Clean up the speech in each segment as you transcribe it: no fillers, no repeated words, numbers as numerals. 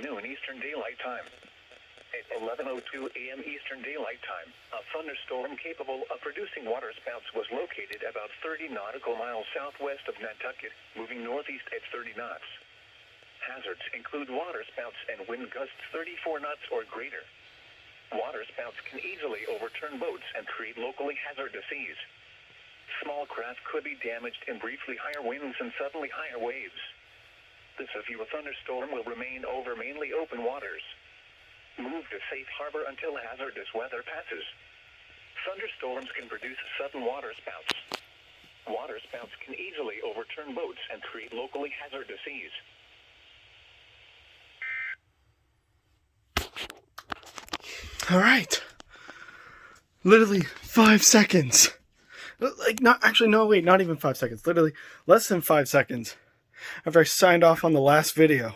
noon Eastern Daylight Time. At 11:02 a.m. Eastern Daylight Time, a thunderstorm capable of producing waterspouts was located about 30 nautical miles southwest of Nantucket, moving northeast at 30 knots. Hazards include waterspouts and wind gusts 34 knots or greater. Waterspouts can easily overturn boats and create locally hazardous seas. Small craft could be damaged in briefly higher winds and suddenly higher waves. The severe thunderstorm will remain over mainly open waters. Move to safe harbor until hazardous weather passes. Thunderstorms can produce sudden waterspouts. Waterspouts can easily overturn boats and create locally hazardous seas. All right. Literally 5 seconds. Like, not actually, no, wait, not even 5 seconds. Literally less than 5 seconds after I signed off on the last video,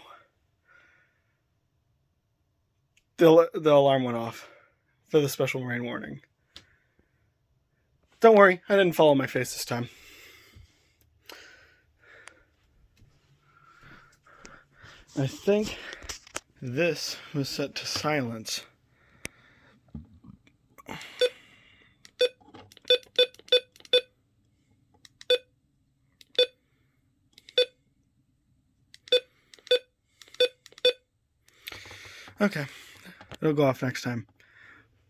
the alarm went off for the special rain warning. Don't worry, I didn't follow my face this time. I think this was set to silence. Okay, it'll go off next time.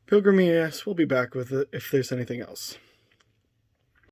Pilgrim EAS, we'll be back with it if there's anything else.